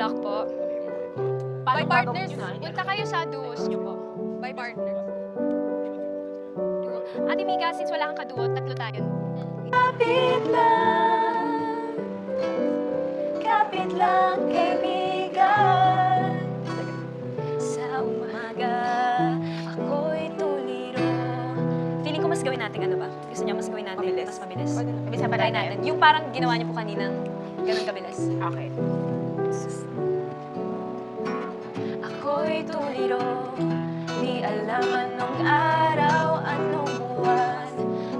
back po. By partners. Punta kayo sa duos nyo po. By partners. Ate Mika, since wala kang kaduo, tatlo tayo. Kapit lang kaibigan. Sa umaga, ako'y tuliro. Feeling ko mas gawin natin ano ba? Gusto niya mas gawin natin Mabilis. mas mabilis. Mabilis na ba Try natin. Yung parang ginawa niyo po kaninang ganun kabilis. Okay. Ako'y tuliro, di alam anong araw, anong buwan.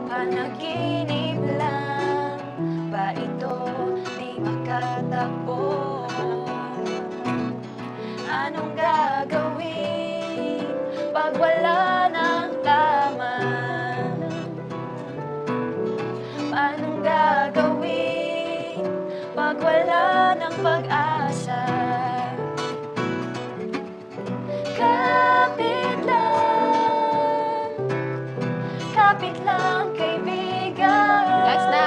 Panaginip lang ba ito, di makatakbo? Anong gagawin pag wala ng tama? Anong gagawin pag wala ng pag-asa? Kapit lang kaibigan. Last na.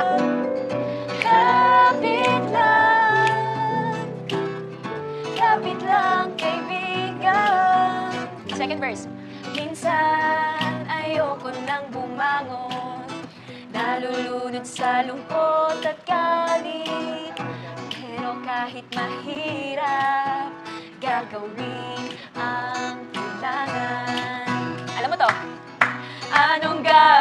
Kapit lang kaibigan. Second verse. Minsan ayoko nang bumangon, nalulunod sa lungkot at galit. Pero kahit mahirap, gagawin ang kailangan. Alam mo to? Anong gagawin